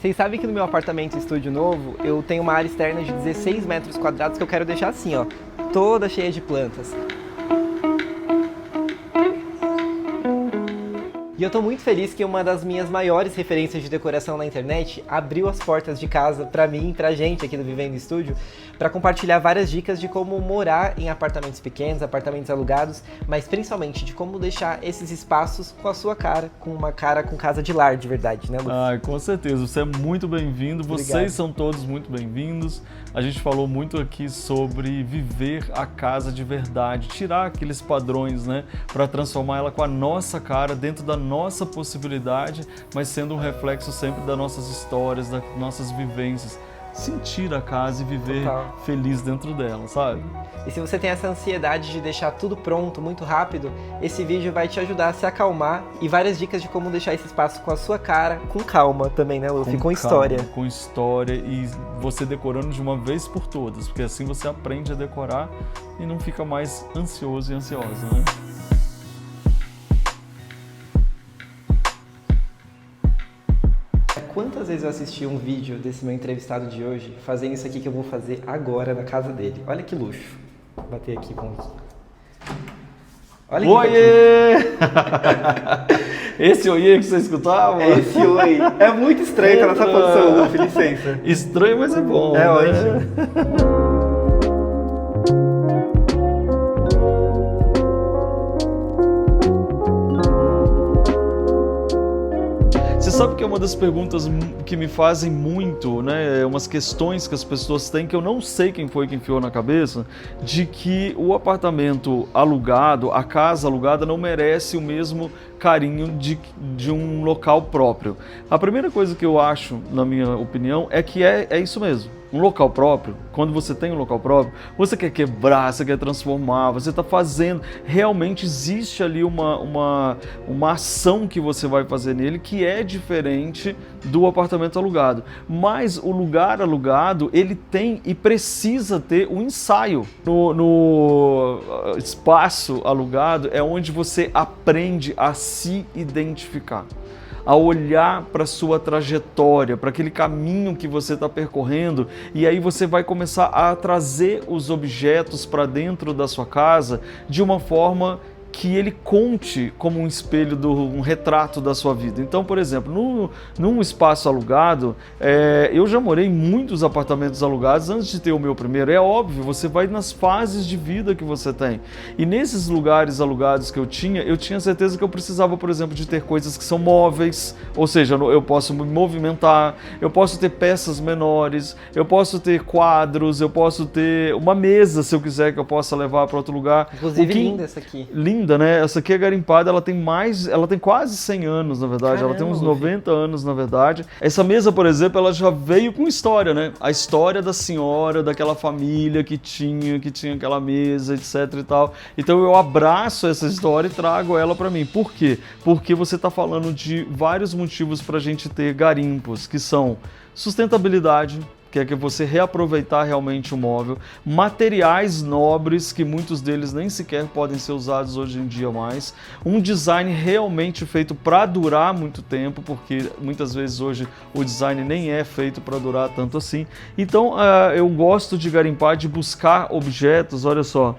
Vocês sabem que no meu apartamento estúdio novo, eu tenho uma área externa de 16 metros quadrados que eu quero deixar assim, ó, toda cheia de plantas. E eu tô muito feliz que uma das minhas maiores referências de decoração na internet abriu as portas de casa pra mim, pra gente aqui do Vivendo Estúdio, pra compartilhar várias dicas de como morar em apartamentos pequenos, apartamentos alugados, mas principalmente de como deixar esses espaços com a sua cara, com uma cara com casa de lar de verdade, né, Lu? Com certeza, você é muito bem-vindo, vocês são todos muito bem-vindos. A gente falou muito aqui sobre viver a casa de verdade, tirar aqueles padrões, né, para transformar ela com a nossa cara dentro da nossa possibilidade, mas sendo um reflexo sempre das nossas histórias, das nossas vivências. Sentir a casa e viver feliz dentro dela, sabe? E se você tem essa ansiedade de deixar tudo pronto muito rápido, esse vídeo vai te ajudar a se acalmar e várias dicas de como deixar esse espaço com a sua cara, com calma também, né, Luffy? Com história. Com história e você decorando de uma vez por todas, porque assim você aprende a decorar e não fica mais ansioso e ansiosa, né? Quantas vezes eu assisti um vídeo desse meu entrevistado de hoje fazendo isso aqui que eu vou fazer agora na casa dele? Olha que luxo. Vou bater aqui com... Olha que oiê! Esse oiê que você escutava? Esse oi. É muito estranho estar nessa posição, Luffy, licença. Estranho, mas é bom. É, né? Ótimo. Você sabe que é uma das perguntas que me fazem muito, né? Umas questões que as pessoas têm que eu não sei quem foi que enfiou na cabeça, de que o apartamento alugado, a casa alugada não merece o mesmo carinho de um local próprio. A primeira coisa que eu acho, na minha opinião, é que é isso mesmo. Um local próprio, quando você tem um local próprio, você quer quebrar, você quer transformar, você está fazendo, realmente existe ali uma ação que você vai fazer nele que é diferente do apartamento alugado. Mas o lugar alugado, ele tem e precisa ter um ensaio. No espaço alugado é onde você aprende a se identificar, a olhar para a sua trajetória, para aquele caminho que você está percorrendo, e aí você vai começar a trazer os objetos para dentro da sua casa de uma forma que ele conte como um espelho, um retrato da sua vida. Então, por exemplo, num espaço alugado, eu já morei em muitos apartamentos alugados antes de ter o meu primeiro. É óbvio, você vai nas fases de vida que você tem. E nesses lugares alugados que eu tinha certeza que eu precisava, por exemplo, de ter coisas que são móveis, ou seja, eu posso me movimentar, eu posso ter peças menores, eu posso ter quadros, eu posso ter uma mesa, se eu quiser, que eu possa levar para outro lugar. Inclusive, linda essa aqui. Linda, né? Essa aqui é garimpada, ela tem quase 100 anos, na verdade. Caramba, ela tem uns 90 anos, na verdade. Essa mesa, por exemplo, ela já veio com história, né? A história da senhora, daquela família que tinha aquela mesa, etc e tal. Então eu abraço essa história e trago ela para mim. Por quê? Porque você está falando de vários motivos para a gente ter garimpos, que são sustentabilidade, que é que você reaproveitar realmente o móvel, materiais nobres, que muitos deles nem sequer podem ser usados hoje em dia mais, um design realmente feito para durar muito tempo, porque muitas vezes hoje o design nem é feito para durar tanto assim. Então eu gosto de garimpar, de buscar objetos, olha só,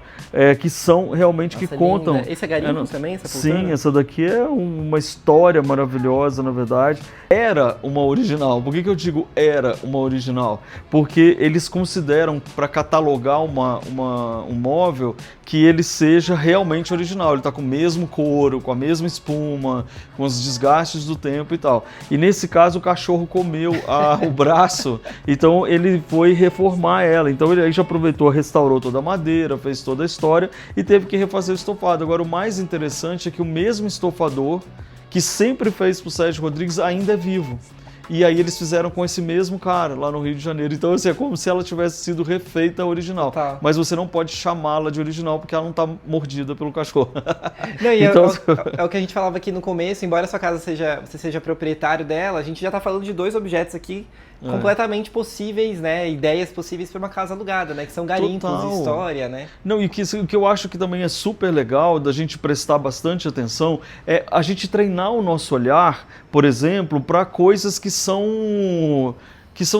que são realmente, que contam. Linda. Esse é garimpo também, essa poltrona? Sim, essa daqui é uma história maravilhosa, na verdade. Era uma original. Por que eu digo era uma original? Porque eles consideram, para catalogar um móvel, que ele seja realmente original. Ele está com o mesmo couro, com a mesma espuma, com os desgastes do tempo e tal. E nesse caso o cachorro comeu o braço, então ele foi reformar ela. Então ele aí já aproveitou, restaurou toda a madeira, fez toda a história e teve que refazer o estofado. Agora o mais interessante é que o mesmo estofador que sempre fez para o Sérgio Rodrigues ainda é vivo. E aí eles fizeram com esse mesmo cara lá no Rio de Janeiro. Então assim, é como se ela tivesse sido refeita original. Tá. Mas você não pode chamá-la de original porque ela não está mordida pelo cachorro. Não, e então, é o que a gente falava aqui no começo, embora a sua casa você seja proprietário dela, a gente já está falando de dois objetos aqui completamente possíveis, né? Ideias possíveis para uma casa alugada, né? Que são garimpos, Total. história, né? Não, e o que eu acho que também é super legal da gente prestar bastante atenção é a gente treinar o nosso olhar, por exemplo, para coisas que são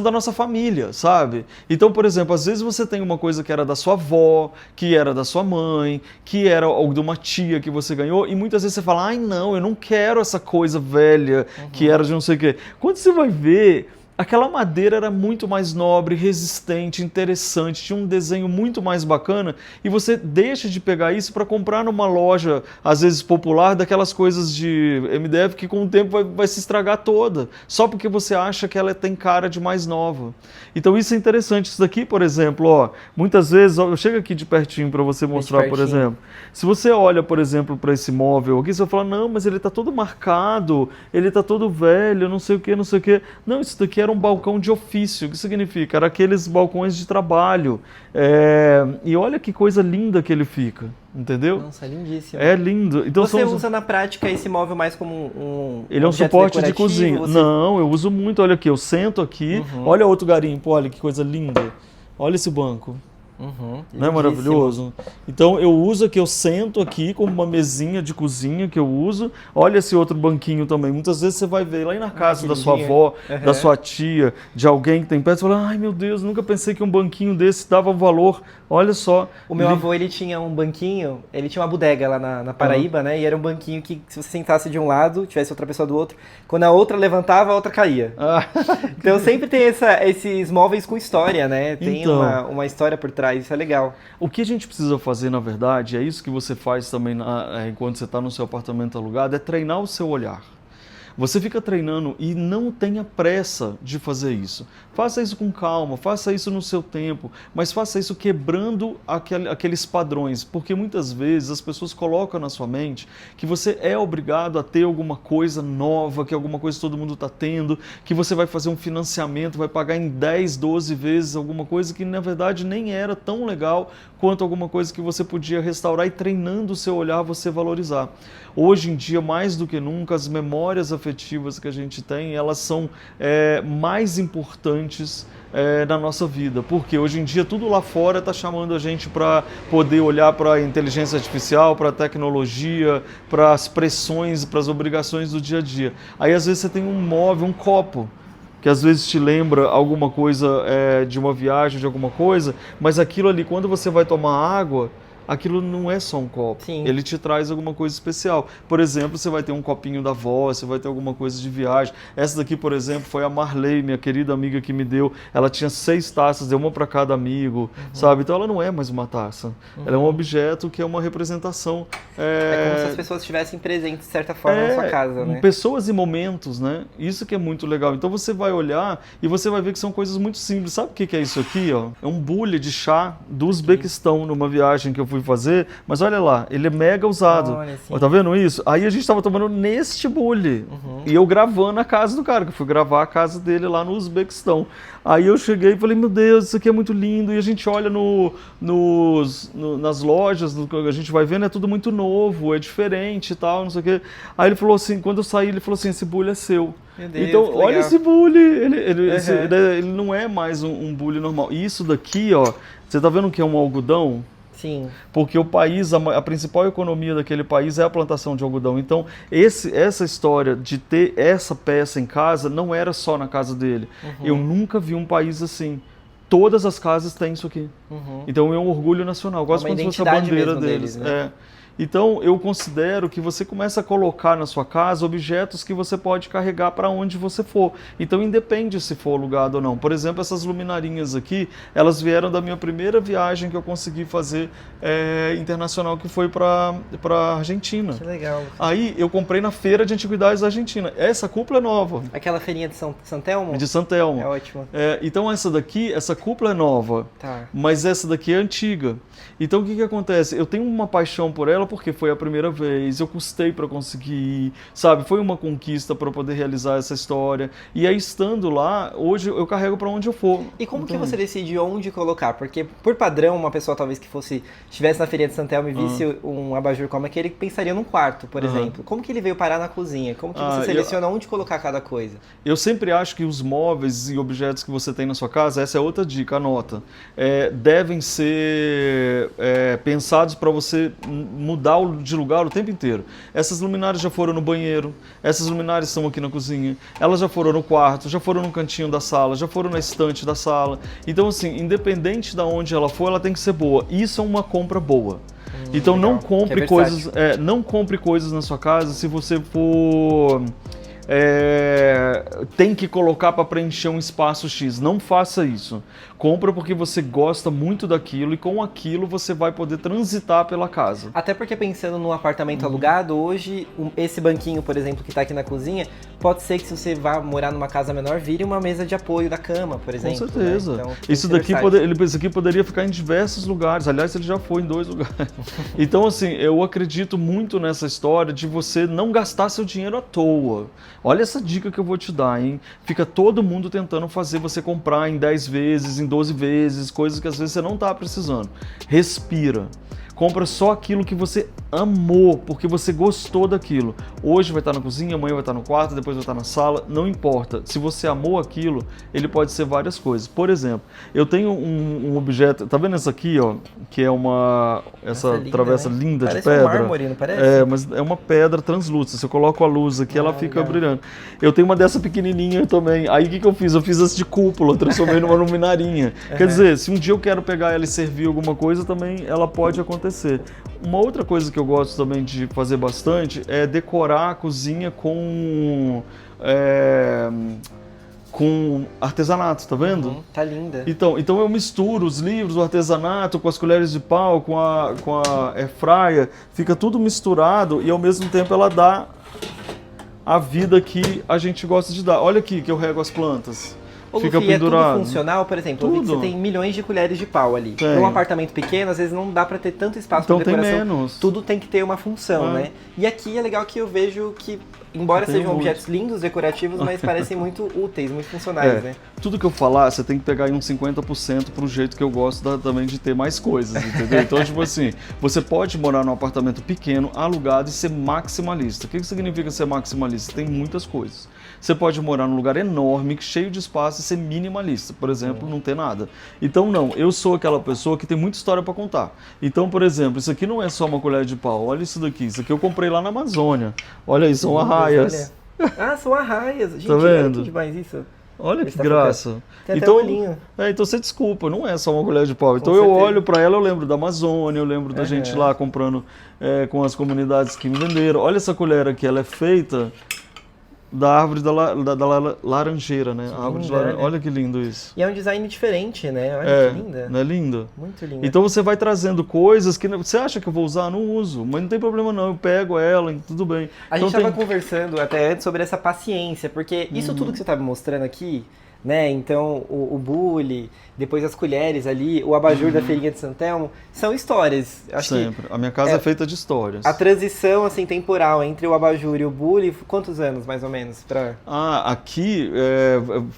da nossa família, sabe? Então, por exemplo, às vezes você tem uma coisa que era da sua avó, que era da sua mãe, que era de uma tia que você ganhou, e muitas vezes você fala, ai não, eu não quero essa coisa velha que era de não sei o quê. Quando você vai ver, aquela madeira era muito mais nobre, resistente, interessante, tinha um desenho muito mais bacana e você deixa de pegar isso para comprar numa loja, às vezes popular, daquelas coisas de MDF que com o tempo vai se estragar toda, só porque você acha que ela tem cara de mais nova. Então isso é interessante. Isso daqui, por exemplo, ó, muitas vezes, ó, eu chego aqui de pertinho para você mostrar, por exemplo. Se você olha, por exemplo, para esse móvel aqui, você vai falar, não, mas ele está todo marcado, ele está todo velho, não sei o que, não sei o que. Não, isso daqui era um balcão de ofício. O que significa? Era aqueles balcões de trabalho. E olha que coisa linda que ele fica, entendeu? Nossa, é lindíssimo. É lindo. Então, você usa na prática esse móvel mais como ele é um suporte de cozinha. Você... Não, eu uso muito. Olha aqui, eu sento aqui. Olha outro garimpo, olha que coisa linda. Olha esse banco. Não é maravilhoso? Então eu uso aqui, eu sento aqui como uma mesinha de cozinha que eu uso. Olha esse outro banquinho também. Muitas vezes você vai ver lá na casa da sua avó, da sua tia, de alguém que tem perto, você fala, ai meu Deus, nunca pensei que um banquinho desse dava valor. Olha só. O meu avô, ele tinha um banquinho, ele tinha uma bodega lá na Paraíba, né? E era um banquinho que se você sentasse de um lado, tivesse outra pessoa do outro, quando a outra levantava, a outra caía. Então sempre tem esses móveis com história, né? Tem uma história por trás, isso é legal. O que a gente precisa fazer, na verdade, é isso que você faz também enquanto você está no seu apartamento alugado, é treinar o seu olhar. Você fica treinando e não tenha pressa de fazer isso. Faça isso com calma, faça isso no seu tempo, mas faça isso quebrando aqueles padrões, porque muitas vezes as pessoas colocam na sua mente que você é obrigado a ter alguma coisa nova, que alguma coisa todo mundo está tendo, que você vai fazer um financiamento, vai pagar em 10, 12 vezes alguma coisa que na verdade nem era tão legal quanto alguma coisa que você podia restaurar e treinando o seu olhar você valorizar. Hoje em dia, mais do que nunca, as memórias afetivas que a gente tem, elas são mais importantes na nossa vida, porque hoje em dia tudo lá fora está chamando a gente para poder olhar para a inteligência artificial, para a tecnologia, para as pressões, para as obrigações do dia a dia. Aí às vezes você tem um móvel, um copo, que às vezes te lembra alguma coisa de uma viagem, de alguma coisa, mas aquilo ali, quando você vai tomar água, aquilo não é só um copo. Sim. Ele te traz alguma coisa especial. Por exemplo, você vai ter um copinho da avó, você vai ter alguma coisa de viagem. Essa daqui, por exemplo, foi a Marley, minha querida amiga que me deu. Ela tinha 6 taças, deu uma para cada amigo, sabe? Então ela não é mais uma taça. Ela é um objeto que é uma representação. É como se as pessoas estivessem presentes, de certa forma, na sua casa, né? Pessoas e momentos, né? Isso que é muito legal. Então você vai olhar e você vai ver que são coisas muito simples. Sabe o que é isso aqui, ó? É um bule de chá do Uzbequistão, numa viagem que eu fui fazer, mas olha lá, ele é mega usado. Ó, tá vendo isso? Aí a gente tava tomando neste bule. E eu gravando a casa do cara, que eu fui gravar a casa dele lá no Uzbequistão. Aí eu cheguei e falei, meu Deus, isso aqui é muito lindo. E a gente olha nas lojas, a gente vai vendo, é tudo muito novo, é diferente e tal, não sei o quê. Aí ele falou assim, quando eu saí, ele falou assim, esse bule é seu. Meu Deus, então, olha esse bule, ele não é mais um bule normal. E isso daqui, ó, você tá vendo que é um algodão? Sim. Porque o país, a principal economia daquele país é a plantação de algodão. Então, essa história de ter essa peça em casa não era só na casa dele. Eu nunca vi um país assim. Todas as casas têm isso aqui. Então é um orgulho nacional, quase como se fosse a bandeira deles. Né? Então eu considero que você começa a colocar na sua casa objetos que você pode carregar para onde você for. Então independe se for alugado ou não. Por exemplo, essas luminarinhas aqui, elas vieram da minha primeira viagem que eu consegui fazer internacional, que foi para a Argentina. Que legal. Aí eu comprei na Feira de Antiguidades da Argentina. Essa cúpula é nova. Aquela feirinha de São Telmo? De São Telmo. É ótimo. Então essa cúpula é nova, tá. Mas essa daqui é antiga. Então o que acontece? Eu tenho uma paixão por ela ela porque foi a primeira vez, eu custei para conseguir ir, sabe? Foi uma conquista para poder realizar essa história. E aí, estando lá, hoje eu carrego para onde eu for. E como que você decide onde colocar? Porque, por padrão, uma pessoa talvez que estivesse na Feria de Sant'Elmo e visse um abajur como aquele, pensaria num quarto, por exemplo. Como que ele veio parar na cozinha? Como que você seleciona onde colocar cada coisa? Eu sempre acho que os móveis e objetos que você tem na sua casa, essa é outra dica, anota, devem ser pensados para você mudar de lugar o tempo inteiro. Essas luminárias já foram no banheiro, essas luminárias estão aqui na cozinha, elas já foram no quarto, já foram no cantinho da sala, já foram na estante da sala. Então, assim, independente de onde ela for, ela tem que ser boa. Isso é uma compra boa. Então legal. não compre coisas, não compre coisas na sua casa se você for tem que colocar para preencher um espaço X. Não faça isso. Compra porque você gosta muito daquilo e com aquilo você vai poder transitar pela casa. Até porque pensando num apartamento alugado, hoje esse banquinho, por exemplo, que está aqui na cozinha, pode ser que se você vá morar numa casa menor, vire uma mesa de apoio da cama, por exemplo. Com certeza. Né? Então, isso aqui poderia ficar em diversos lugares. Aliás, ele já foi em 2 lugares. Então, assim, eu acredito muito nessa história de você não gastar seu dinheiro à toa. Olha essa dica que eu vou te dar, hein? Fica todo mundo tentando fazer você comprar em 10 vezes, em 12 vezes, coisas que às vezes você não está precisando. Respira. Compra só aquilo que você amou, porque você gostou daquilo. Hoje vai estar na cozinha, amanhã vai estar no quarto, depois vai estar na sala, não importa. Se você amou aquilo, ele pode ser várias coisas. Por exemplo, eu tenho um objeto, tá vendo essa aqui, ó, que é essa travessa linda de pedra. Parece um mármore, não parece? Mas é uma pedra translúcida. Se eu coloco a luz aqui, ela fica brilhando. Eu tenho uma dessa pequenininha também. Aí o que eu fiz? Eu fiz essa de cúpula, transformei numa luminarinha. Quer dizer, se um dia eu quero pegar ela e servir alguma coisa, também ela pode acontecer. Uma outra coisa que eu gosto também de fazer bastante é decorar a cozinha com artesanato, tá vendo? Tá linda. Então eu misturo os livros, o artesanato com as colheres de pau, com a airfryer, fica tudo misturado e ao mesmo tempo ela dá a vida que a gente gosta de dar. Olha aqui que eu rego as plantas. Ô, Fica Luffy, pendurado. É tudo funcional, por exemplo, eu vi que você tem milhões de colheres de pau ali. Tem. Num apartamento pequeno, às vezes não dá pra ter tanto espaço Então pra decoração. tem menos. Tudo tem que ter uma função, né? E aqui é legal que eu vejo que, embora sejam objetos lindos, decorativos, mas parecem muito úteis, muito funcionais, né? Tudo que eu falar, você tem que pegar aí uns 50% pro jeito que eu gosto também de ter mais coisas, entendeu? Então, tipo assim, você pode morar num apartamento pequeno, alugado e ser maximalista. O que significa ser maximalista? Tem muitas coisas. Você pode morar num lugar enorme, cheio de espaço e ser minimalista. Por exemplo, não ter nada. Então, não, eu sou aquela pessoa que tem muita história para contar. Então, por exemplo, isso aqui não é só uma colher de pau. Olha isso daqui. Isso aqui eu comprei lá na Amazônia. Olha aí, são arraias. Olha. Ah, são arraias. Gente, tá vendo? Olha que demais isso. Olha que graça. Tem até olhinho. Então você desculpa, não é só uma colher de pau. Então eu olho para ela, eu lembro da Amazônia, eu lembro da gente lá comprando com as comunidades que me venderam. Olha essa colher aqui, ela é feita da árvore da laranjeira, né? A árvore de laranjeira. Olha que lindo isso. E é um design diferente, né? Olha que linda. Não é lindo? Muito linda. Então você vai trazendo coisas que você acha que eu vou usar, não uso, mas não tem problema não, eu pego ela, tudo bem. A gente estava conversando até antes sobre essa paciência, porque isso tudo que você está me mostrando aqui, né? Então, o bule, depois as colheres ali, o abajur da Feirinha de Sant'Elmo, são histórias. Acho Sempre. A minha casa é feita de histórias. A transição, assim, temporal entre o abajur e o bule, quantos anos, mais ou menos? Aqui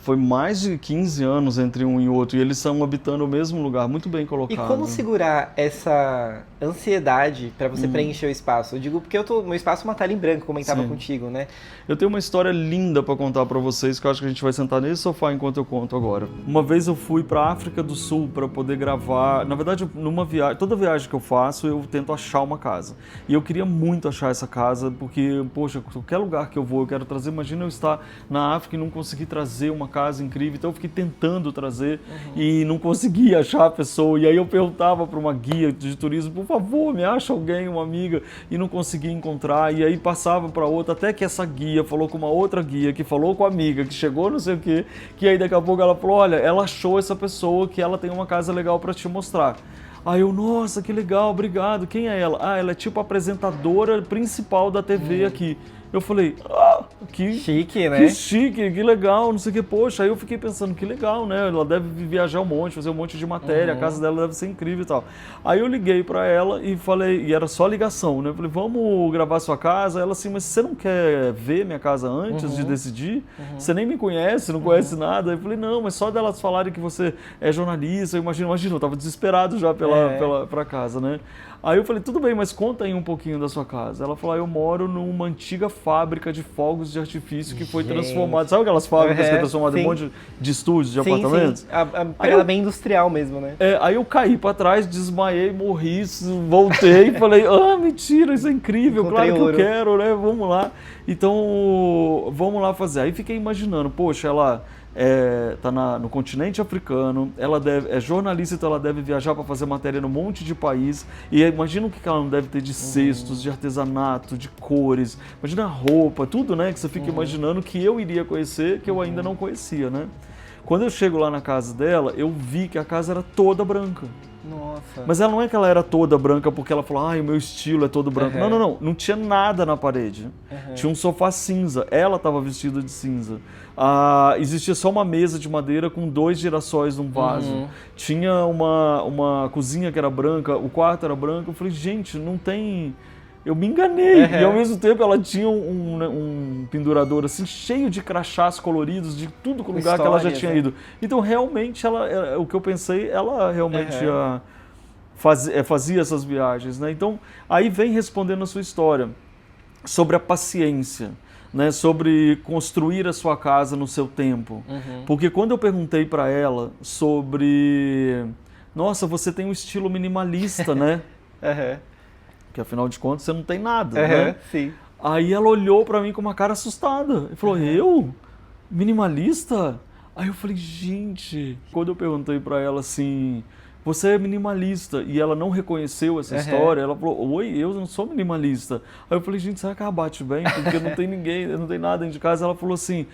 foi mais de 15 anos entre um e outro, e eles estão habitando o mesmo lugar, muito bem colocado. E como segurar essa ansiedade para você preencher o espaço? Eu digo porque meu espaço é uma tela em branco, comentava contigo, né? Eu tenho uma história linda para contar para vocês, que eu acho que a gente vai sentar nesse sofá enquanto eu conto agora. Uma vez eu fui para África do Sul para poder gravar. Na verdade, numa viagem, toda viagem que eu faço, eu tento achar uma casa. E eu queria muito achar essa casa, porque, poxa, qualquer lugar que eu vou, eu quero trazer. Imagina eu estar na África e não conseguir trazer uma casa incrível. Então eu fiquei tentando trazer e não conseguia achar a pessoa. E aí eu perguntava para uma guia de turismo, por favor, me acha alguém, uma amiga, e não conseguia encontrar. E aí passava para outra, até que essa guia falou com uma outra guia, que falou com a amiga, que chegou não sei o quê, que aí daqui a pouco ela falou, olha, ela achou essa pessoa que ela tem uma casa legal para te mostrar. Aí eu, nossa, que legal, obrigado. Quem é ela? Ah, ela é tipo a apresentadora principal da TV aqui. Eu falei, que chique, né? Que chique, que legal, não sei o que. Poxa, aí eu fiquei pensando, que legal, né? Ela deve viajar um monte, fazer um monte de matéria, a casa dela deve ser incrível e tal. Aí eu liguei pra ela e falei, e era só ligação, né? Eu falei, vamos gravar sua casa? Ela assim, mas você não quer ver minha casa antes de decidir? Você nem me conhece, não conhece nada. Eu falei, não, mas só delas falarem que você é jornalista, imagina, eu tava desesperado já pra casa, né? Aí eu falei, tudo bem, mas conta aí um pouquinho da sua casa. Ela falou, eu moro numa antiga fábrica de fogos de artifício que foi transformada. Sabe aquelas fábricas que é transformada em um monte de estúdios, de apartamentos? Sim. A pegada bem industrial mesmo, né? Aí eu caí pra trás, desmaiei, morri, voltei e falei, mentira, isso é incrível, Encontrei claro que ouro. eu quero, né? Vamos lá. Então, vamos lá fazer. Aí fiquei imaginando, poxa, ela tá no continente africano, ela é jornalista, então ela deve viajar para fazer matéria num monte de país, e imagina o que ela não deve ter de cestos, de artesanato, de cores, imagina a roupa, tudo, né, que você fica imaginando que eu iria conhecer, que eu ainda não conhecia, né. Quando eu chego lá na casa dela, eu vi que a casa era toda branca. Nossa. Mas ela não é que ela era toda branca porque ela falou, o meu estilo é todo branco. Não tinha nada na parede. Tinha um sofá cinza, ela estava vestida de cinza. Existia só uma mesa de madeira com 2 girassóis num vaso. Tinha uma cozinha que era branca, o quarto era branco. Eu falei, gente, não tem... Eu me enganei. E ao mesmo tempo ela tinha um pendurador assim, cheio de crachás coloridos de tudo com lugar que ela já tinha ido. Então realmente o que eu pensei, ela realmente fazia essas viagens, né? Então aí vem respondendo a sua história sobre a paciência, né? Sobre construir a sua casa no seu tempo. Porque quando eu perguntei para ela sobre, nossa, você tem um estilo minimalista, né? Que afinal de contas você não tem nada, né? Sim. Aí ela olhou pra mim com uma cara assustada e falou, eu? Minimalista? Aí eu falei, gente... Quando eu perguntei pra ela assim, você é minimalista? E ela não reconheceu essa história, ela falou, oi, eu não sou minimalista. Aí eu falei, gente, será que ela bate bem? Porque não tem ninguém, não tem nada dentro de casa. Ela falou assim,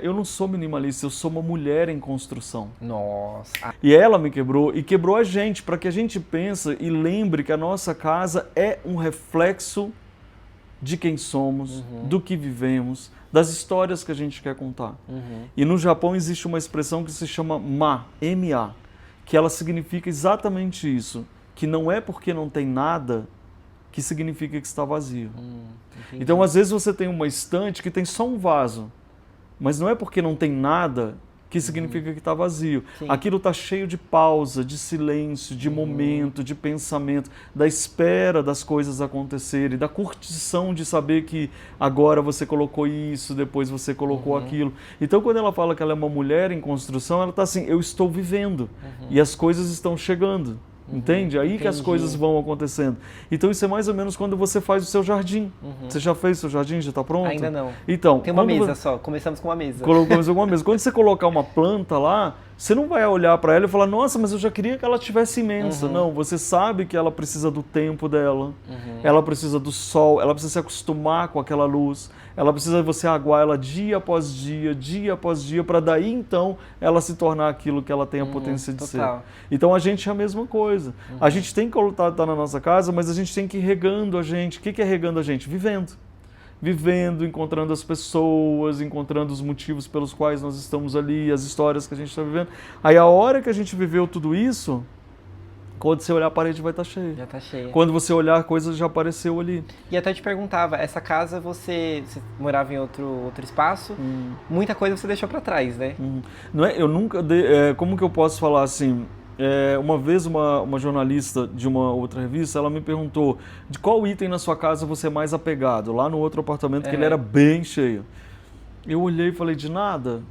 eu não sou minimalista, eu sou uma mulher em construção. Nossa. E ela me quebrou e quebrou a gente, para que a gente pense e lembre que a nossa casa é um reflexo de quem somos, do que vivemos, das histórias que a gente quer contar. E no Japão existe uma expressão que se chama Ma, M-A, que ela significa exatamente isso, que não é porque não tem nada que significa que está vazio. Então, às vezes você tem uma estante que tem só um vaso, mas não é porque não tem nada que significa que está vazio. Sim. Aquilo está cheio de pausa, de silêncio, de momento, de pensamento, da espera das coisas acontecerem, da curtição de saber que agora você colocou isso, depois você colocou aquilo. Então, quando ela fala que ela é uma mulher em construção, ela está assim, eu estou vivendo e as coisas estão chegando. Entende? Aí que as coisas vão acontecendo. Então isso é mais ou menos quando você faz o seu jardim. Você já fez o seu jardim? Já está pronto? Ainda não. Então, tem uma mesa só. Começamos com uma mesa. Começamos com uma mesa. Quando você colocar uma planta lá, você não vai olhar para ela e falar, nossa, mas eu já queria que ela tivesse imensa. Não, você sabe que ela precisa do tempo dela, ela precisa do sol, ela precisa se acostumar com aquela luz, ela precisa você aguar ela dia após dia, para daí então ela se tornar aquilo que ela tem a potência de ser. Então a gente é a mesma coisa. A gente tem que estar na nossa casa, mas a gente tem que ir regando a gente. O que é regando a gente? Vivendo, encontrando as pessoas, encontrando os motivos pelos quais nós estamos ali, as histórias que a gente está vivendo. Aí a hora que a gente viveu tudo isso, quando você olhar a parede vai estar cheia. Já está cheia. Quando você olhar a coisa já apareceu ali. E até te perguntava, essa casa você morava em outro espaço, muita coisa você deixou para trás, né? Não é, eu nunca como que eu posso falar assim? Uma vez uma jornalista de uma outra revista, ela me perguntou de qual item na sua casa você é mais apegado, lá no outro apartamento que ele era bem cheio. Eu olhei e falei, de nada?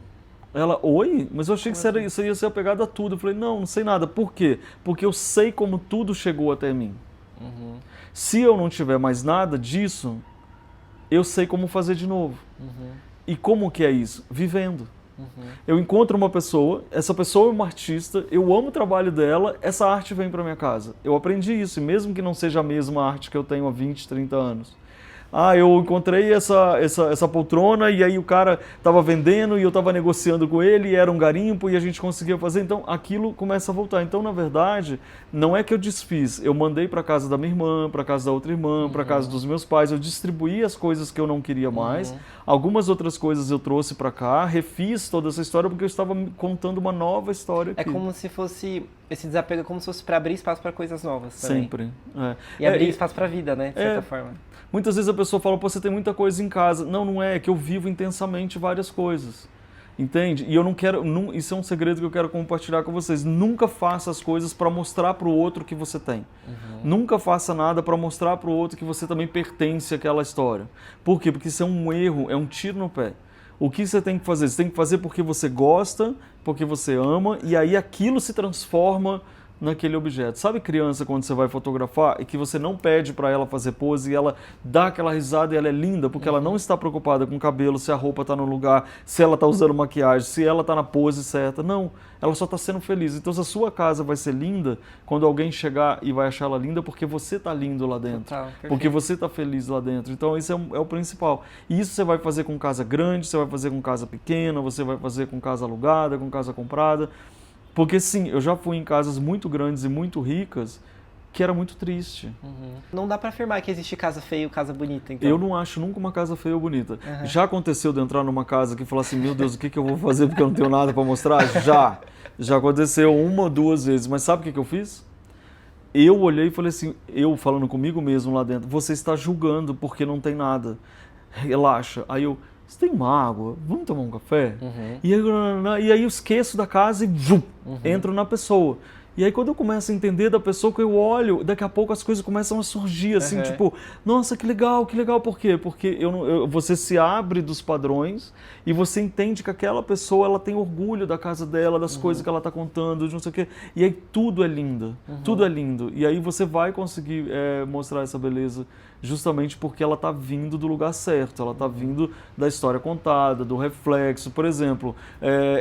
Ela, oi? Mas eu achei que você ia ser apegado a tudo. Eu falei, não sei nada. Por quê? Porque eu sei como tudo chegou até mim. Se eu não tiver mais nada disso, eu sei como fazer de novo. E como que é isso? Vivendo. Eu encontro uma pessoa, essa pessoa é uma artista, eu amo o trabalho dela, essa arte vem para minha casa. Eu aprendi isso, e mesmo que não seja a mesma arte que eu tenho há 20, 30 anos. eu encontrei essa poltrona e aí o cara estava vendendo e eu estava negociando com ele e era um garimpo e a gente conseguia fazer. Então aquilo começa a voltar. Então, na verdade, não é que eu desfiz. Eu mandei para casa da minha irmã, para casa da outra irmã, para casa dos meus pais. Eu distribuí as coisas que eu não queria mais. Algumas outras coisas eu trouxe para cá, refiz toda essa história porque eu estava contando uma nova história aqui. É como se fosse... Esse desapego é como se fosse para abrir espaço para coisas novas também. Sempre. E abrir espaço para a vida, né? De certa forma. Muitas vezes a pessoa fala, pô, você tem muita coisa em casa. Não, não é que eu vivo intensamente várias coisas. Entende? E eu não quero... isso é um segredo que eu quero compartilhar com vocês. Nunca faça as coisas para mostrar para o outro que você tem. Nunca faça nada para mostrar para o outro que você também pertence àquela história. Por quê? Porque isso é um erro, é um tiro no pé. O que você tem que fazer? Você tem que fazer porque você gosta, porque você ama, e aí aquilo se transforma naquele objeto. Sabe criança quando você vai fotografar e que você não pede para ela fazer pose e ela dá aquela risada e ela é linda porque ela não está preocupada com o cabelo, se a roupa está no lugar, se ela está usando maquiagem, se ela está na pose certa. Não, ela só está sendo feliz. Então, se a sua casa vai ser linda, quando alguém chegar e vai achar ela linda, porque você está lindo lá dentro. Total, porque você está feliz lá dentro. Então, isso é o principal. E isso você vai fazer com casa grande, você vai fazer com casa pequena, você vai fazer com casa alugada, com casa comprada. Porque sim, eu já fui em casas muito grandes e muito ricas que era muito triste. Não dá pra afirmar que existe casa feia ou casa bonita, então. Eu não acho nunca uma casa feia ou bonita. Já aconteceu de entrar numa casa que falar assim, meu Deus, o que eu vou fazer porque eu não tenho nada pra mostrar? Já aconteceu 1 ou 2 vezes. Mas sabe o que eu fiz? Eu olhei e falei assim, eu falando comigo mesmo lá dentro, você está julgando porque não tem nada. Relaxa. Aí eu... Você tem uma água? Vamos tomar um café? E aí eu esqueço da casa e entro na pessoa. E aí quando eu começo a entender da pessoa que eu olho, daqui a pouco as coisas começam a surgir, assim, tipo, nossa, que legal, por quê? Porque você se abre dos padrões e você entende que aquela pessoa, ela tem orgulho da casa dela, das coisas que ela está contando, de não sei o quê. E aí tudo é lindo, tudo é lindo. E aí você vai conseguir mostrar essa beleza justamente porque ela está vindo do lugar certo, ela está vindo da história contada, do reflexo. Por exemplo,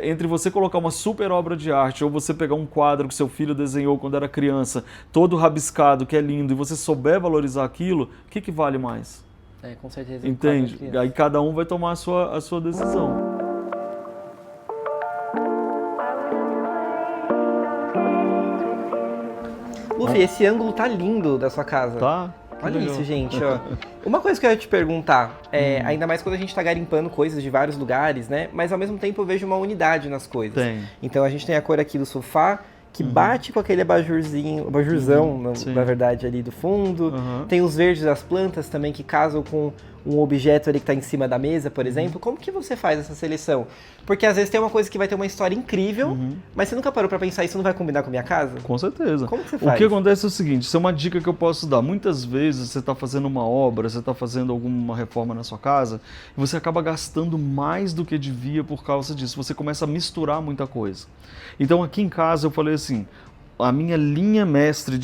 entre você colocar uma super obra de arte ou você pegar um quadro que seu filho desenhou quando era criança, todo rabiscado, que é lindo, e você souber valorizar aquilo, o que vale mais? Com certeza. Entende? Aí cada um vai tomar a sua decisão. Luffy, esse ângulo tá lindo da sua casa. Tá? Olha isso, gente, ó. Uma coisa que eu ia te perguntar, ainda mais quando a gente tá garimpando coisas de vários lugares, né? Mas ao mesmo tempo eu vejo uma unidade nas coisas. Tem. Então a gente tem a cor aqui do sofá, que bate com aquele abajurzão, na verdade, ali do fundo. Tem os verdes das plantas também, que casam com um objeto ali que está em cima da mesa, por exemplo. Como que você faz essa seleção? Porque às vezes tem uma coisa que vai ter uma história incrível, mas você nunca parou para pensar, isso não vai combinar com a minha casa? Com certeza. Como que você faz? O que acontece é o seguinte, isso é uma dica que eu posso dar. Muitas vezes você está fazendo uma obra, você está fazendo alguma reforma na sua casa, e você acaba gastando mais do que devia por causa disso. Você começa a misturar muita coisa. Então aqui em casa eu falei assim, a minha linha mestre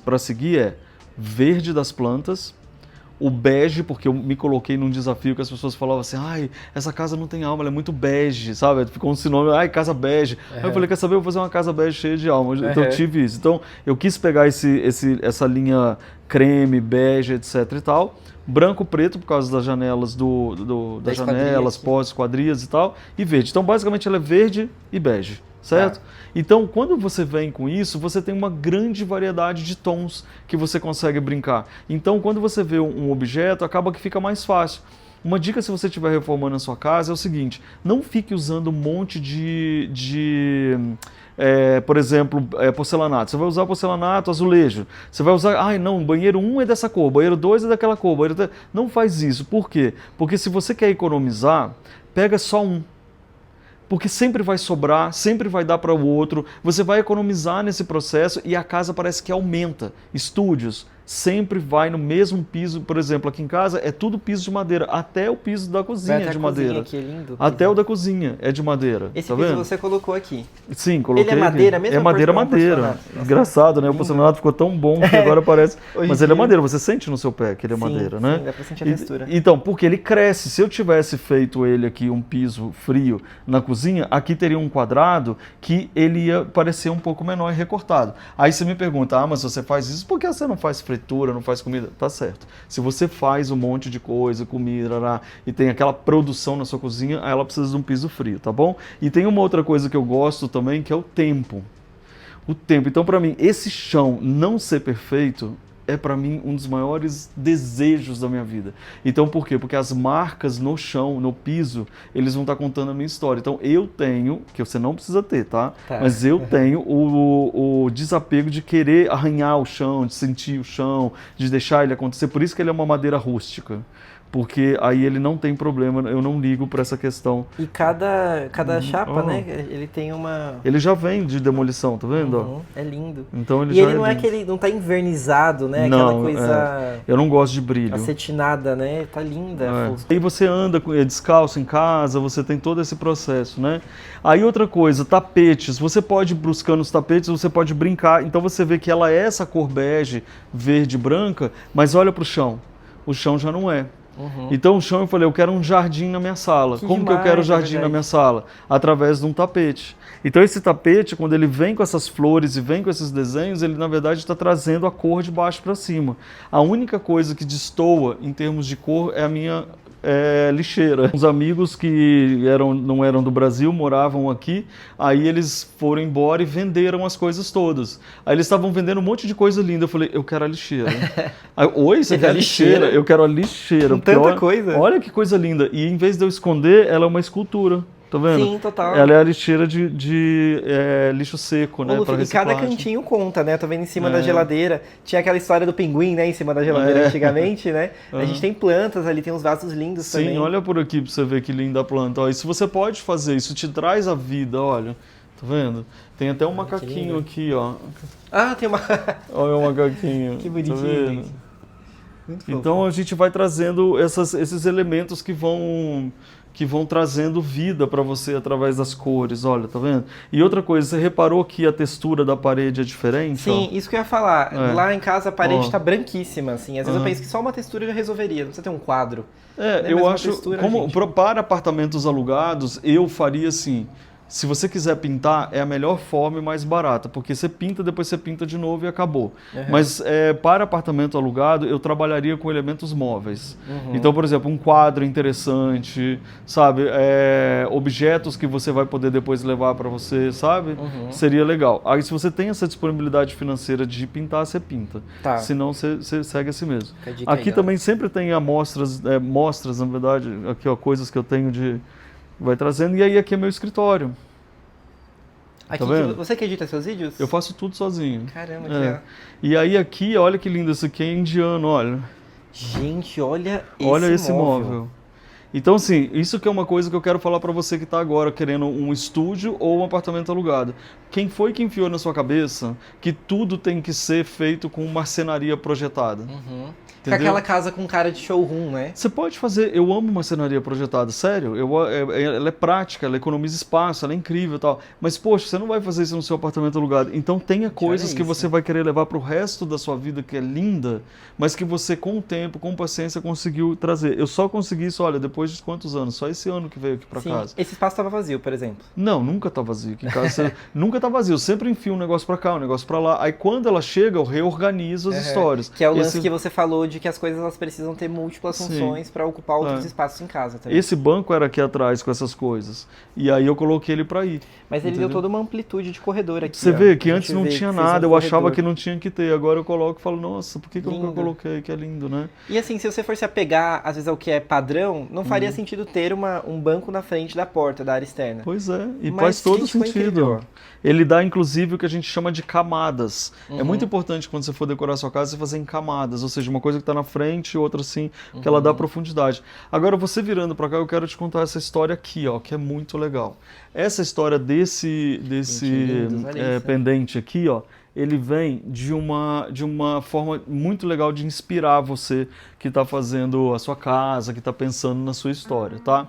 para seguir é verde das plantas, o bege, porque eu me coloquei num desafio que as pessoas falavam assim, ai, essa casa não tem alma, ela é muito bege, sabe? Ficou um sinônimo, ai, casa bege. Aí eu falei, quer saber, eu vou fazer uma casa bege cheia de alma. Então eu tive isso. Então eu quis pegar essa linha creme, bege, etc e tal, branco, preto, por causa das janelas, das janelas, postes, quadrias e tal, e verde. Então basicamente ela é verde e bege. Certo? Então, quando você vem com isso, você tem uma grande variedade de tons que você consegue brincar. Então, quando você vê um objeto, acaba que fica mais fácil. Uma dica se você estiver reformando a sua casa é o seguinte, não fique usando um monte por exemplo, porcelanato. Você vai usar porcelanato, azulejo. Você vai usar, banheiro 1 é dessa cor, banheiro 2 é daquela cor. Não faz isso. Por quê? Porque se você quer economizar, pega só um. Porque sempre vai sobrar, sempre vai dar para o outro, você vai economizar nesse processo e a casa parece que aumenta. Estúdios sempre vai no mesmo piso, por exemplo, aqui em casa é tudo piso de madeira, até o piso da cozinha é de madeira. Aqui é lindo, até o da cozinha é de madeira. Esse tá piso vendo? você colocou aqui. Sim, coloquei. Ele é madeira mesmo? É madeira. Engraçado, né? O porcelanato ficou tão bom que agora parece. Mas ele é madeira, você sente no seu pé que ele é madeira, né? Sim, dá pra sentir a textura. Então, porque ele cresce. Se eu tivesse feito ele aqui, um piso frio na cozinha, aqui teria um quadrado que ele ia parecer um pouco menor e recortado. Aí você me pergunta, mas você faz isso, por que você não faz fresco? fritura, não faz comida, tá certo. Se você faz um monte de coisa, comida, e tem aquela produção na sua cozinha, aí ela precisa de um piso frio, tá bom? E tem uma outra coisa que eu gosto também, que é o tempo. O tempo. Então, para mim, esse chão não ser perfeito é para mim um dos maiores desejos da minha vida. Então, por quê? Porque as marcas no chão, no piso, eles vão estar contando a minha história. Então, eu tenho, que você não precisa ter, tá? Mas eu tenho o desapego de querer arranhar o chão, de sentir o chão, de deixar ele acontecer. Por isso que ele é uma madeira rústica. Porque aí ele não tem problema, eu não ligo para essa questão. E cada chapa, né, ele tem uma... Ele já vem de demolição, tá vendo? É lindo. Então ele e já ele não é lindo. aquele, não tá invernizado, né? Não, aquela coisa... eu não gosto de brilho. Acetinada, né? Tá linda. Aí você anda descalço em casa, você tem todo esse processo, né? Aí outra coisa, tapetes. Você pode ir buscando os tapetes, você pode brincar. Então você vê que ela é essa cor bege, verde, branca, mas olha pro chão. O chão já não é. Então o chão, eu falei, eu quero um jardim na minha sala. Como que eu quero jardim na minha sala? Através de um tapete. Então esse tapete, quando ele vem com essas flores e vem com esses desenhos, ele na verdade está trazendo a cor de baixo para cima. A única coisa que destoa em termos de cor é a minha lixeira. Uns amigos que não eram do Brasil, moravam aqui, aí eles foram embora e venderam as coisas todas. Aí eles estavam vendendo um monte de coisa linda. Eu falei, eu quero a lixeira. Aí, oi, você quer a lixeira? Eu quero a lixeira. Com tanta coisa. Olha que coisa linda. E em vez de eu esconder, ela é uma escultura. Tá vendo? Sim, total. Ela é a lixeira de lixo seco, né? Pra e cada cantinho conta, né? Tô vendo em cima da geladeira. Tinha aquela história do pinguim, né? Em cima da geladeira antigamente, né? A gente tem plantas ali, tem uns vasos lindos também. Sim, olha por aqui pra você ver que linda a planta. Ó, isso você pode fazer, isso te traz a vida, olha. Tá vendo? Tem até um macaquinho aqui, ó. Ah, tem uma... Olha o macaquinho. Que bonitinho. Tá vendo? Muito então fofo. a gente vai trazendo esses elementos que vão trazendo vida para você através das cores, olha, tá vendo? E outra coisa, você reparou que a textura da parede é diferente? Sim, isso que eu ia falar. Lá em casa a parede Ó. tá branquíssima, assim. Às vezes eu penso que só uma textura já resolveria, não precisa ter um quadro. É, Né? eu Mas uma acho, textura, como gente. para apartamentos alugados, eu faria assim, se você quiser pintar, é a melhor forma e mais barata, porque você pinta, depois você pinta de novo e acabou. Mas para apartamento alugado, eu trabalharia com elementos móveis. Então, por exemplo, um quadro interessante, sabe? Objetos que você vai poder depois levar para você, sabe? Seria legal. Aí, se você tem essa disponibilidade financeira de pintar, você pinta. Tá. Senão, você segue assim mesmo. Fica a dica Aqui aí, ó. também sempre tem amostras, mostras, na verdade, aqui, ó, coisas que eu tenho de... Vai trazendo, e aí aqui é meu escritório. Aqui, Tá vendo? você que edita seus vídeos? Eu faço tudo sozinho. Caramba, que legal. E aí aqui, olha que lindo, isso aqui é indiano, olha. Gente, olha Esse móvel. Então, assim, isso que é uma coisa que eu quero falar pra você que tá agora querendo um estúdio ou um apartamento alugado. Quem foi que enfiou na sua cabeça que tudo tem que ser feito com marcenaria projetada? Com aquela casa com cara de showroom, né? Você pode fazer, eu amo marcenaria projetada, sério, ela é prática, ela economiza espaço, ela é incrível e tal, mas poxa, você não vai fazer isso no seu apartamento alugado, então tenha coisas que você vai querer levar para o resto da sua vida que é linda, mas que você com o tempo, com paciência conseguiu trazer. Eu só consegui isso, olha, depois de quantos anos? Só esse ano que veio aqui para casa. Esse espaço estava vazio, por exemplo? Não, nunca tá vazio aqui em casa, nunca tá vazio, eu sempre enfio um negócio para cá, um negócio para lá, aí quando ela chega eu reorganizo as histórias. Que é o lance que você falou de que as coisas elas precisam ter múltiplas funções para ocupar outros espaços em casa também. Esse banco era aqui atrás com essas coisas. E aí eu coloquei ele para ir. Mas ele deu toda uma amplitude de corredor aqui. Você vê que antes não tinha nada, eu achava que não tinha que ter. Agora eu coloco e falo, nossa, por que eu nunca coloquei? Que é lindo, né? E assim, se você for se apegar, às vezes, ao que é padrão, não faria sentido ter um banco na frente da porta, da área externa. Pois é, e Mas faz todo ficou sentido. incrível. Ele dá, inclusive, o que a gente chama de camadas. É muito importante quando você for decorar sua casa, você fazer em camadas, ou seja, uma coisa que está na frente, outra assim, que ela dá profundidade. Agora, você virando para cá, eu quero te contar essa história aqui, ó, que é muito legal. Essa história desse pendente aqui, ó, ele vem de uma forma muito legal de inspirar você que está fazendo a sua casa, que está pensando na sua história, tá?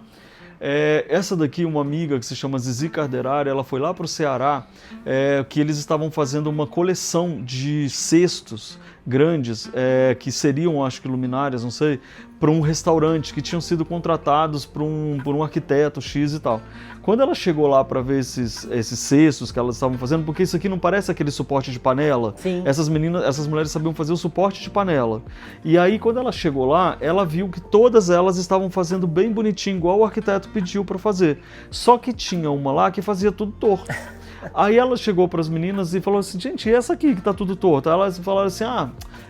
Essa daqui, uma amiga que se chama Zizi Carderari, ela foi lá para o Ceará, que eles estavam fazendo uma coleção de cestos grandes, que seriam, acho que luminárias, não sei, para um restaurante, que tinham sido contratados por um arquiteto X e tal. Quando ela chegou lá para ver esses cestos que elas estavam fazendo, porque isso aqui não parece aquele suporte de panela? Sim. Essas mulheres sabiam fazer o suporte de panela. E aí, quando ela chegou lá, ela viu que todas elas estavam fazendo bem bonitinho, igual o arquiteto pediu para fazer. Só que tinha uma lá que fazia tudo torto. Aí ela chegou para as meninas e falou assim, gente, e essa aqui que tá tudo torto? Aí elas falaram assim,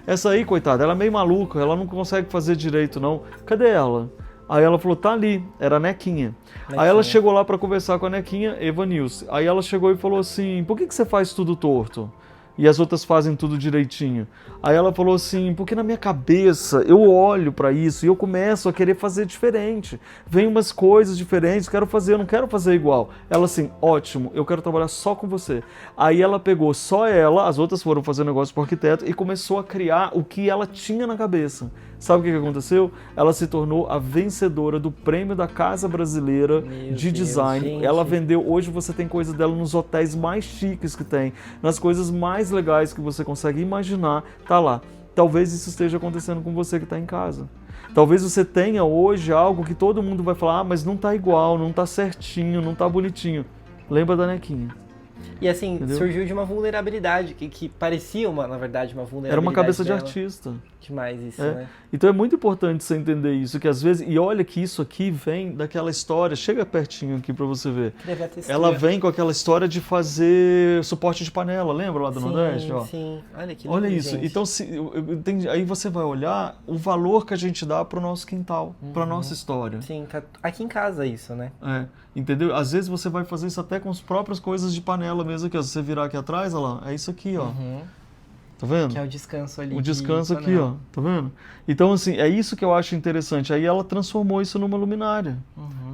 essa aí, coitada, ela é meio maluca, ela não consegue fazer direito não. Cadê ela? Aí ela falou, tá ali, era a Nequinha. Aí ela chegou lá para conversar com a Nequinha, Evanilce. Aí ela chegou e falou assim, por que você faz tudo torto? E as outras fazem tudo direitinho. Aí ela falou assim, porque na minha cabeça eu olho para isso e eu começo a querer fazer diferente. Vem umas coisas diferentes, quero fazer, eu não quero fazer igual. Ela assim, ótimo, eu quero trabalhar só com você. Aí ela pegou só ela, as outras foram fazer negócio pro arquiteto e começou a criar o que ela tinha na cabeça. Sabe o que aconteceu? Ela se tornou a vencedora do prêmio da Casa Brasileira de Design. Gente. Ela vendeu, hoje você tem coisa dela nos hotéis mais chiques que tem, nas coisas mais legais que você consegue imaginar, tá lá. Talvez isso esteja acontecendo com você que está em casa. Talvez você tenha hoje algo que todo mundo vai falar, mas não tá igual, não tá certinho, não tá bonitinho. Lembra da Nequinha. E assim, Entendeu? surgiu de uma vulnerabilidade, que parecia, na verdade, uma vulnerabilidade. Era uma cabeça dela. de artista. Demais isso, É. né? Então é muito importante você entender isso, que às vezes, e olha que isso aqui vem daquela história, chega pertinho aqui para você ver. Queria ver a textura. Ela vem com aquela história de fazer suporte de panela, lembra lá do Nordeste? Ó. Sim, olha que lindo, Olha isso. gente. Então, aí você vai olhar o valor que a gente dá para o nosso quintal, para a nossa história. Sim, tá aqui em casa isso, né? Entendeu? Às vezes você vai fazer isso até com as próprias coisas de panela mesmo aqui, ó. Se você virar aqui atrás, olha lá, é isso aqui, ó. Tá vendo? Que é o descanso ali. O descanso aqui, ó. Tá vendo? Então, assim, é isso que eu acho interessante. Aí ela transformou isso numa luminária.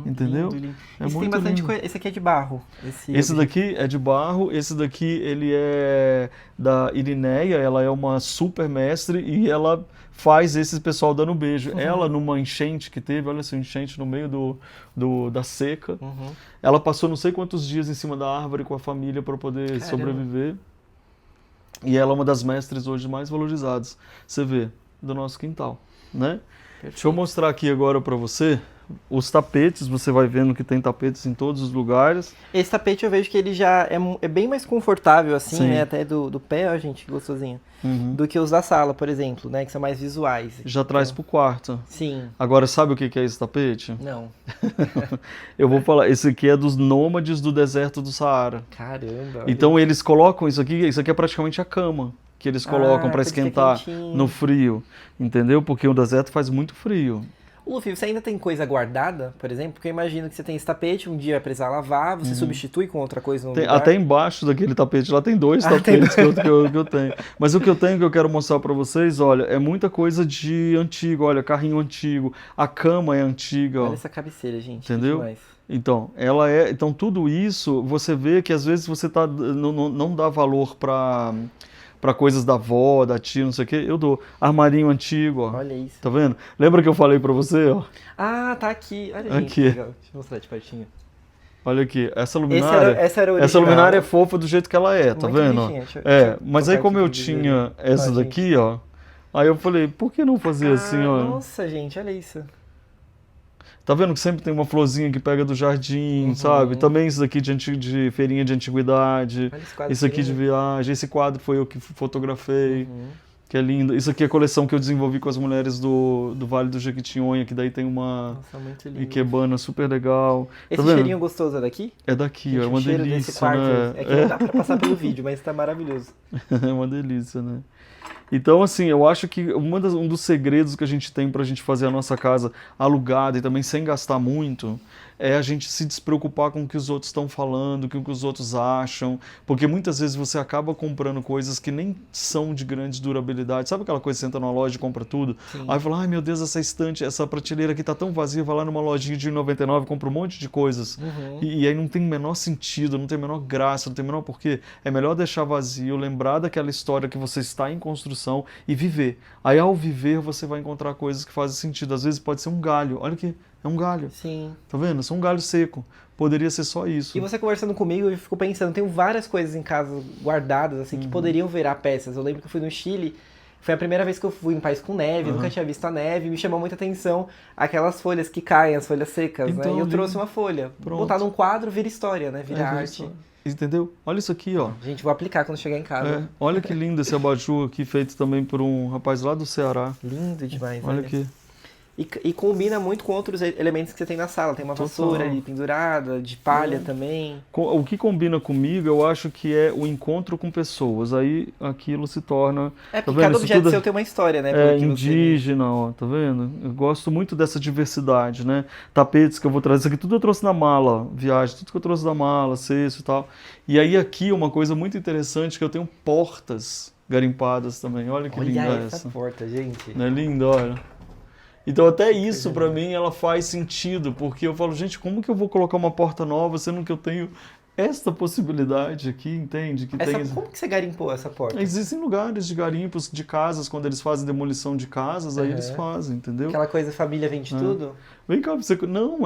Entendeu? Lindo, lindo. É Esse muito tem bastante lindo. coisa. Esse aqui é de barro. Esse daqui é de barro, esse daqui ele é da Irineia, ela é uma super mestre e ela faz esse pessoal dando beijo. Ela, numa enchente que teve, olha essa enchente no meio da seca, ela passou não sei quantos dias em cima da árvore com a família para poder sobreviver. E ela é uma das mestres hoje mais valorizadas, você vê, do nosso quintal, né? Perfeito. Deixa eu mostrar aqui agora para você os tapetes, você vai vendo que tem tapetes em todos os lugares. Esse tapete eu vejo que ele já é bem mais confortável, assim, Sim. né? Até do pé, ó, gente, gostosinho. Do que os da sala, por exemplo, né? Que são mais visuais. Já traz pro quarto. Sim. Agora, sabe o que é esse tapete? Não. Eu vou falar, esse aqui é dos nômades do deserto do Saara. Caramba. olha Então eles colocam isso aqui é praticamente a cama que eles colocam para pra ficar esquentar quentinho. no frio, entendeu? Porque o deserto faz muito frio. Luffy, você ainda tem coisa guardada, por exemplo? Porque eu imagino que você tem esse tapete, um dia vai precisar lavar, você substitui com outra coisa no lugar. Até embaixo daquele tapete lá tem dois tapetes que eu tenho. Mas o que eu tenho que eu quero mostrar para vocês, olha, é muita coisa de antigo, olha, carrinho antigo, a cama é antiga, ó. Olha essa cabeceira, gente. Entendeu? Que demais. Então tudo isso, você vê que às vezes você não dá valor para coisas da avó, da tia, não sei o que, eu dou. Armarinho antigo, ó. Olha isso. Tá vendo? Lembra que eu falei pra você, ó? Ah, tá aqui. Olha, gente, Aqui. que legal. Deixa eu mostrar de pertinho. Olha aqui, essa luminária. Essa era a original. Essa luminária é fofa do jeito que ela é, tá Muito vendo? bonitinha. Deixa eu Mas colocar aí como aqui eu pra tinha vocês verem. essa Ó, daqui, ó, aí eu falei, por que não fazer assim, ó? Nossa, gente, olha isso. Tá vendo que sempre tem uma florzinha que pega do jardim, sabe? Também isso daqui de feirinha de antiguidade. Olha esse quadro Isso aqui que de lindo. viagem. Esse quadro foi eu que fotografei. Que é lindo. Isso aqui é a coleção que eu desenvolvi com as mulheres do Vale do Jequitinhonha, que daí tem uma Nossa, muito lindo. ikebana super legal. Esse Tá vendo? cheirinho gostoso é daqui? É daqui, Gente, é o uma cheiro desse delícia, quarto né? é que não dá pra passar pelo vídeo, mas tá maravilhoso. É uma delícia, né? Então, assim, eu acho que um dos segredos que a gente tem pra gente fazer a nossa casa alugada e também sem gastar muito é a gente se despreocupar com o que os outros estão falando, com o que os outros acham, porque muitas vezes você acaba comprando coisas que nem são de grande durabilidade. Sabe aquela coisa que você entra numa loja e compra tudo? Sim. Aí fala, ai meu Deus, essa estante, essa prateleira aqui tá tão vazia, vai lá numa lojinha de R$1,99 e compra um monte de coisas. E aí não tem o menor sentido, não tem a menor graça, não tem o menor porquê. É melhor deixar vazio, lembrar daquela história que você está em construção e viver. Aí ao viver você vai encontrar coisas que fazem sentido. Às vezes pode ser um galho, olha aqui. É um galho. Sim. Tá vendo? É só um galho seco. Poderia ser só isso. E você conversando comigo, eu fico pensando, tenho várias coisas em casa guardadas, assim, que poderiam virar peças. Eu lembro que eu fui no Chile, Foi a primeira vez que eu fui em um país com neve, nunca tinha visto a neve, me chamou muita atenção aquelas folhas que caem, as folhas secas, Então, né? E eu lindo. trouxe uma folha. Pronto. Botar num quadro vira história, né? Vira arte. Entendeu? Olha isso aqui, ó. Gente, vou aplicar quando chegar em casa. Olha que lindo esse abajur aqui, feito também por um rapaz lá do Ceará. Lindo demais, Olha aqui. E combina muito com outros elementos que você tem na sala. Tem uma vassoura ali pendurada, de palha também. O que combina comigo, eu acho que é o encontro com pessoas. Aí aquilo se torna... Porque cada objeto seu tem uma história, né? Indígena, ó, tá vendo? Eu gosto muito dessa diversidade, né? Tapetes que eu vou trazer. Isso aqui tudo eu trouxe na mala, viagem. Tudo que eu trouxe da mala, cesto e tal. E aí aqui uma coisa muito interessante que eu tenho portas garimpadas também. Olha que linda essa porta, gente. Não é linda, olha. Então até isso pra mim ela faz sentido, porque eu falo, gente, como que eu vou colocar uma porta nova sendo que eu tenho esta possibilidade aqui, entende? Como que você garimpou essa porta? Existem lugares de garimpos de casas, quando eles fazem demolição de casas, aí eles fazem, entendeu? Aquela coisa, família vende tudo? Vem cá, não,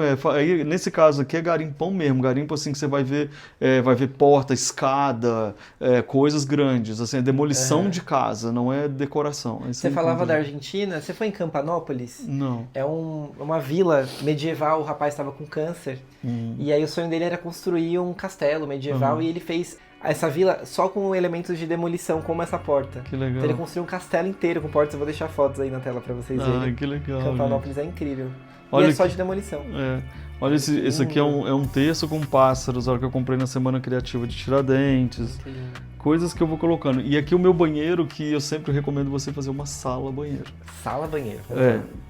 nesse caso aqui é garimpão mesmo, garimpo assim que você vai ver porta, escada, coisas grandes, assim, é demolição de casa, não é decoração. Você falava da Argentina, você foi em Campanópolis? Não. É uma vila medieval, o rapaz estava com câncer, e aí o sonho dele era construir um castelo medieval, e ele fez essa vila só com elementos de demolição, como essa porta. Que legal. Então ele construiu um castelo inteiro com portas, eu vou deixar fotos aí na tela pra vocês verem. Ai, que legal. Campanópolis é incrível. Olha, e é só de demolição. Olha, esse aqui é um terço com pássaros, olha que eu comprei na Semana Criativa de Tiradentes. Coisas que eu vou colocando. E aqui o meu banheiro, que eu sempre recomendo você fazer uma sala-banheiro. Sala-banheiro.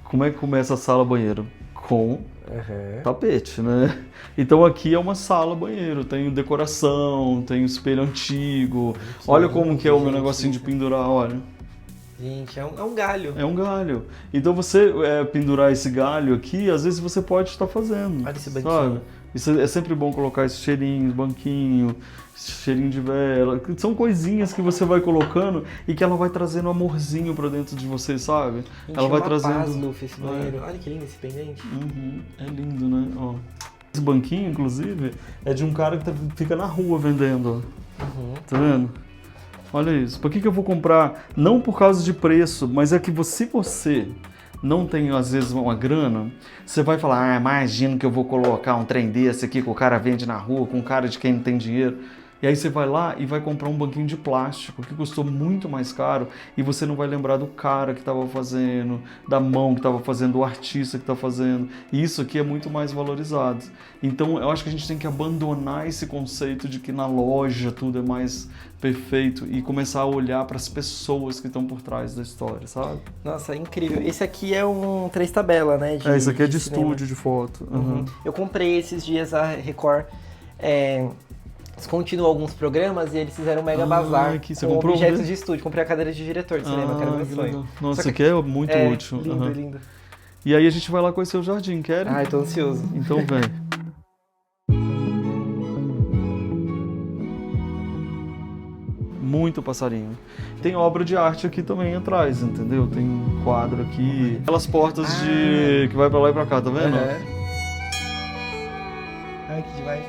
Como é que começa a sala-banheiro? Com tapete, né? Então aqui é uma sala-banheiro, tem decoração, tem um espelho antigo. Olha como que é o meu negocinho de pendurar, olha. Gente, é um galho. É um galho. Então você pendurar esse galho aqui, às vezes você pode estar fazendo. Olha esse banquinho. Sabe? Isso é sempre bom colocar esses cheirinhos, banquinho, cheirinho de vela. São coisinhas que você vai colocando e que ela vai trazendo amorzinho pra dentro de você, sabe? Gente, ela vai uma trazendo. paz, Luffy, esse banheiro. Olha que lindo esse pendente. É lindo, né? Ó. Esse banquinho, inclusive, é de um cara que fica na rua vendendo. Tá vendo? Olha isso. Por que eu vou comprar? Não por causa de preço, mas é que se você não tem, às vezes, uma grana, você vai falar, imagina que eu vou colocar um trem desse aqui que o cara vende na rua, com cara de quem não tem dinheiro. E aí você vai lá e vai comprar um banquinho de plástico, que custou muito mais caro, e você não vai lembrar do cara que estava fazendo, da mão que estava fazendo, do artista que está fazendo. E isso aqui é muito mais valorizado. Então eu acho que a gente tem que abandonar esse conceito de que na loja tudo é mais perfeito e começar a olhar para as pessoas que estão por trás da história, sabe? Nossa, incrível. Esse aqui é um 3 tabela, né? Esse aqui é de estúdio, de foto. Eu comprei esses dias a Record. Continuam alguns programas e eles fizeram um mega bazar com objetos de estúdio. Comprei a cadeira de diretor de cinema, que era meu sonho. Nossa, isso aqui é muito útil. Lindo, lindo. E aí a gente vai lá conhecer o jardim, quer? Ai, tô ansioso. Então vem. Muito passarinho. Tem obra de arte aqui também atrás, entendeu? Tem um quadro aqui. Aquelas portas que vai pra lá e pra cá, tá vendo? Ai, que demais.